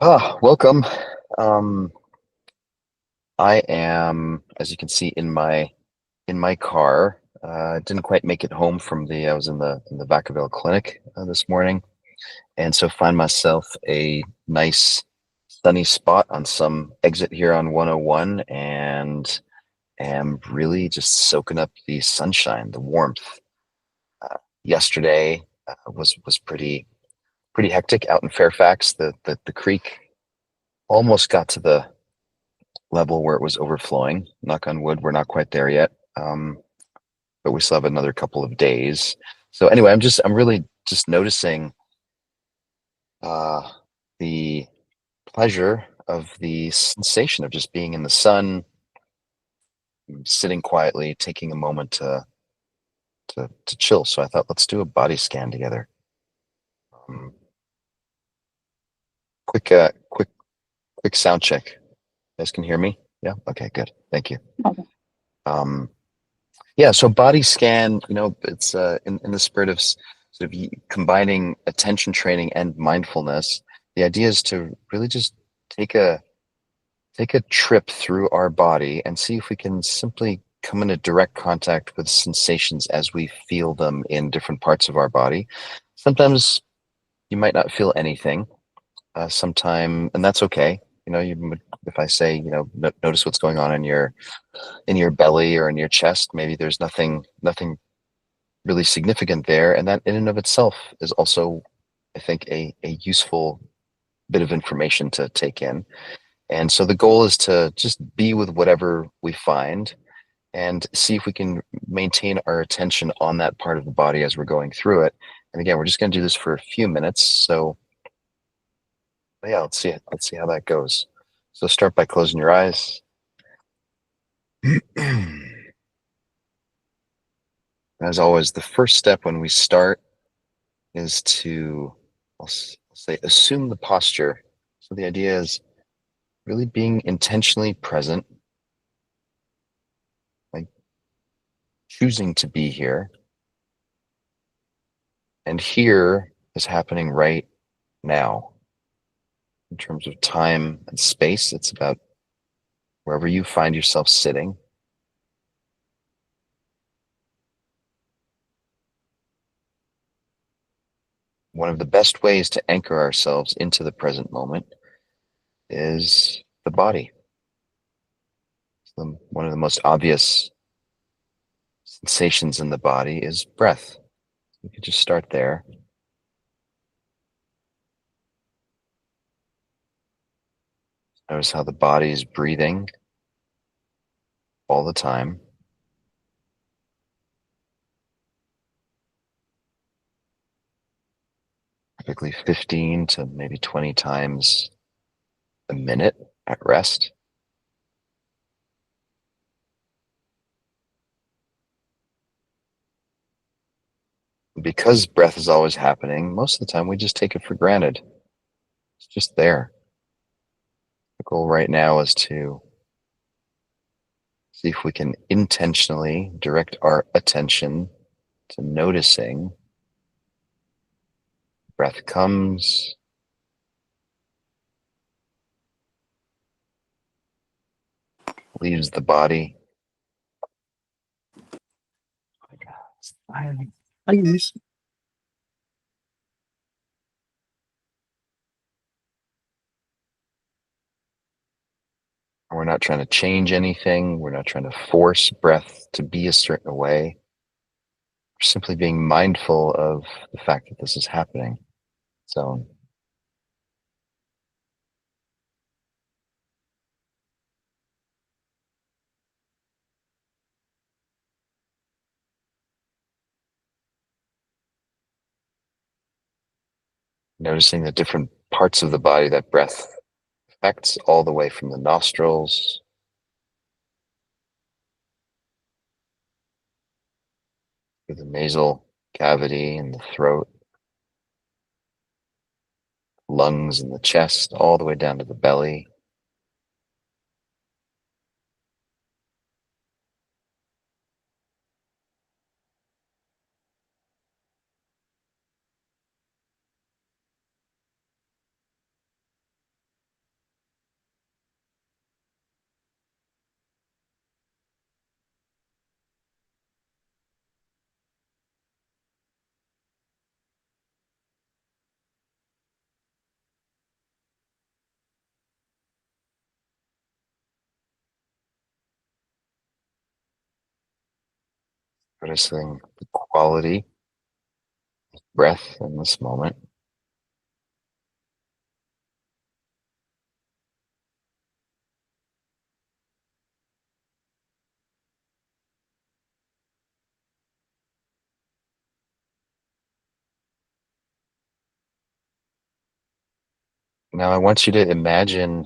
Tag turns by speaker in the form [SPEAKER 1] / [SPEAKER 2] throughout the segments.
[SPEAKER 1] Welcome. Um, I am, as you can see, in my car. Didn't quite make it home from the. I was in the Vacaville clinic this morning, and so find myself a nice sunny spot on some exit here on 101, and am really just soaking up the sunshine, the warmth. Yesterday was pretty hectic out in Fairfax. The creek almost got to the level where it was overflowing. Knock on wood, we're not quite there yet, but we still have another couple of days. So anyway, I'm really just noticing uh, the pleasure of the sensation of just being in the sun, sitting quietly, taking a moment to chill. So I thought, let's do a body scan together. Um, quick sound check. You guys can hear me? Yeah. Okay. Good. Thank you. Um, Yeah, so body scan, it's in the spirit of sort of combining attention training and mindfulness. The idea is to really just take a take a trip through our body and see if we can simply come into direct contact with sensations as we feel them in different parts of our body. Sometimes you might not feel anything, sometime, and that's okay. If I say, notice what's going on in your belly or in your chest, maybe there's nothing really significant there. And that in and of itself is also, I think, a useful bit of information to take in. And so the goal is to just be with whatever we find and see if we can maintain our attention on that part of the body as we're going through it. And again, we're just going to do this for a few minutes. So yeah, let's see how that goes. So start by closing your eyes. As always, the first step when we start is to, I'll say, assume the posture. So the idea is really being intentionally present, like choosing to be here. And here is happening right now. In terms of time and space, it's about wherever you find yourself sitting. One of the best ways to anchor ourselves into the present moment is the body. One of the most obvious sensations in the body is breath. We could just start there. Notice how the body is breathing all the time. Typically 15 to maybe 20 times a minute at rest. Because breath is always happening, most of the time we just take it for granted. It's just there. The goal right now is to see if we can intentionally direct our attention to noticing breath comes, leaves the body.
[SPEAKER 2] Please.
[SPEAKER 1] We're not trying to change anything. We're not trying to force breath to be a certain way. We're simply being mindful of the fact that this is happening. So noticing the different parts of the body that breath affects, all the way from the nostrils to the nasal cavity and the throat, lungs and the chest, all the way down to the belly. Noticing the quality of breath in this moment. Now, I want you to imagine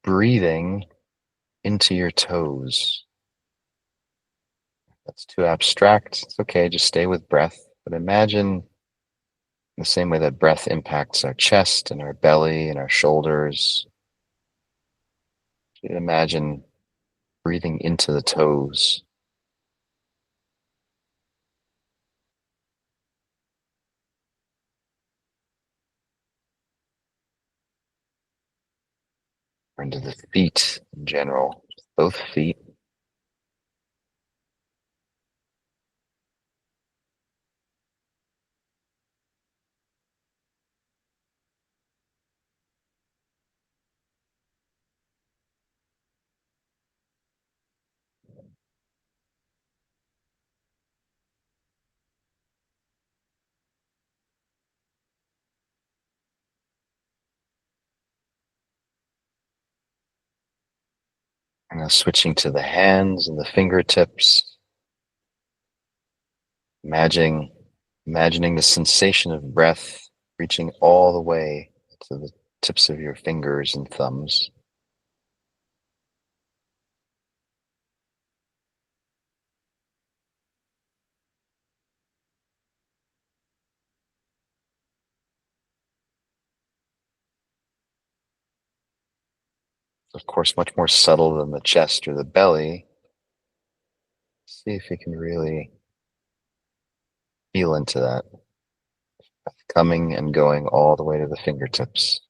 [SPEAKER 1] breathing into your toes. That's too abstract. It's okay. Just stay with breath. But imagine the same way that breath impacts our chest and our belly and our shoulders. Imagine breathing into the toes or into the feet in general, both feet. And now switching to the hands and the fingertips. Imagining, imagining the sensation of breath reaching all the way to the tips of your fingers and thumbs. Of course, much more subtle than the chest or the belly. See if you can really feel into that, coming and going all the way to the fingertips.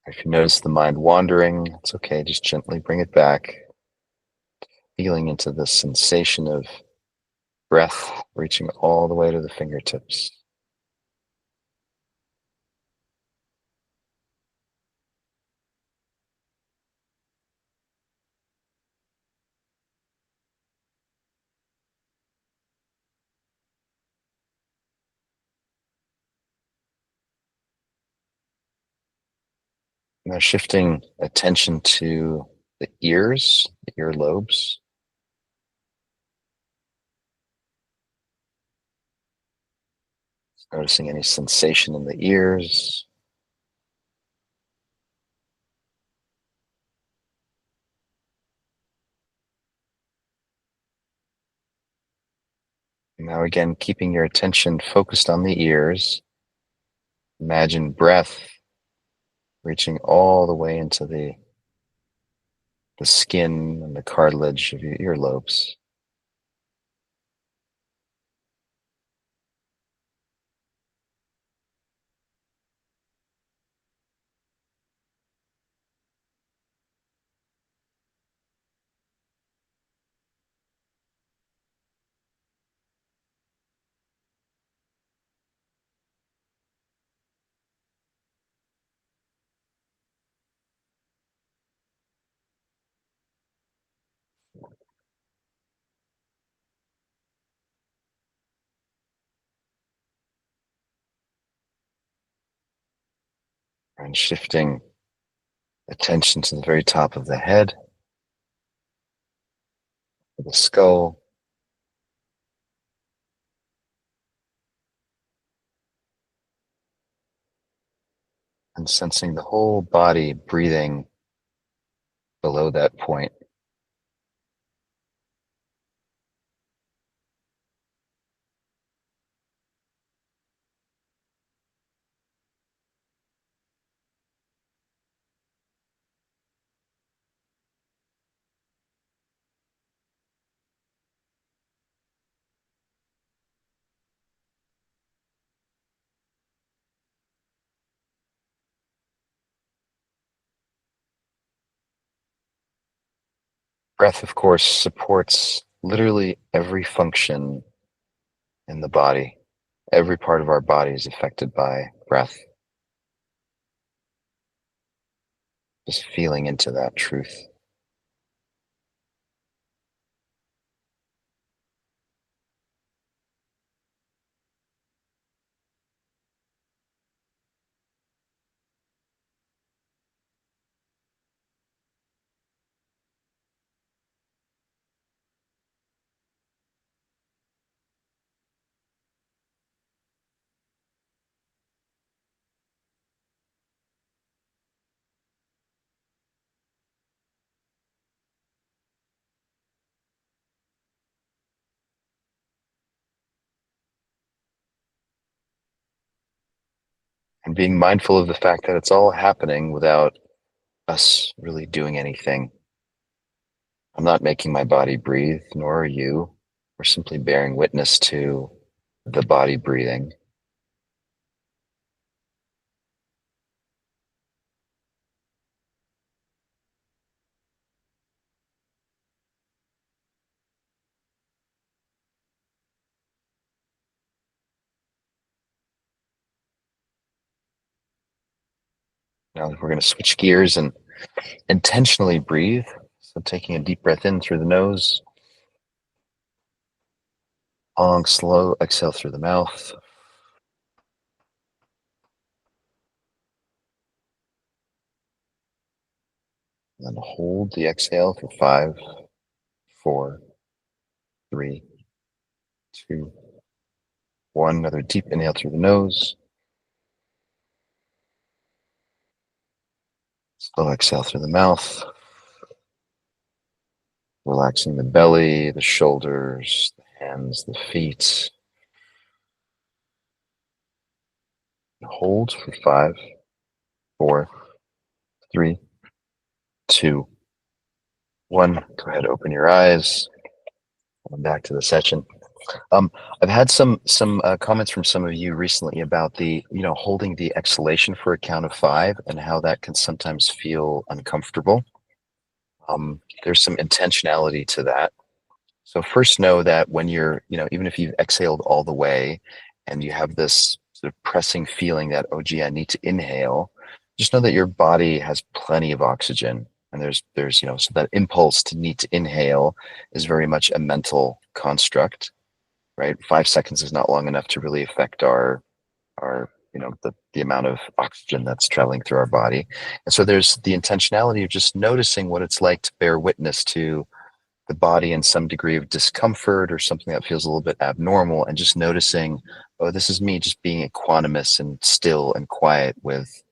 [SPEAKER 1] If you notice the mind wandering, it's okay, just gently bring it back, feeling into the sensation of breath reaching all the way to the fingertips. Now shifting attention to the ears, the earlobes, noticing any sensation in the ears. Now again, keeping your attention focused on the ears. Imagine breath reaching all the way into the skin and the cartilage of your earlobes. And shifting attention to the very top of the head, the skull, and sensing the whole body breathing below that point. Breath, of course, supports literally every function in the body. Every part of our body is affected by breath. Just feeling into that truth. And being mindful of the fact that it's all happening without us really doing anything. I'm not making my body breathe, nor are you. We're simply bearing witness to the body breathing. Now we're going to switch gears and intentionally breathe. So taking a deep breath in through the nose, long, slow exhale through the mouth. And then hold the exhale for 5, 4, 3, 2, 1. Another deep inhale through the nose. Slow exhale through the mouth. Relaxing the belly, the shoulders, the hands, the feet. Hold for 5, 4, 3, 2, 1. Go ahead, open your eyes. Come back to the session. I've had some comments from some of you recently about the holding the exhalation for a count of 5 and how that can sometimes feel uncomfortable. There's some intentionality to that. So first know that when you're, even if you've exhaled all the way and you have this sort of pressing feeling that, oh gee, I need to inhale, just know that your body has plenty of oxygen. And there's, so that impulse to need to inhale is very much a mental construct, right? 5 seconds is not long enough to really affect our the amount of oxygen that's traveling through our body. And so there's the intentionality of just noticing what it's like to bear witness to the body in some degree of discomfort or something that feels a little bit abnormal, and just noticing, oh, this is me just being equanimous and still and quiet with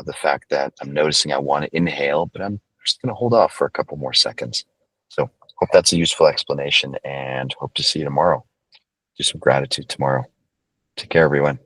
[SPEAKER 1] the fact that I'm noticing I want to inhale, but I'm just going to hold off for a couple more seconds. So hope that's a useful explanation, and hope to see you tomorrow. Do some gratitude tomorrow. Take care, everyone.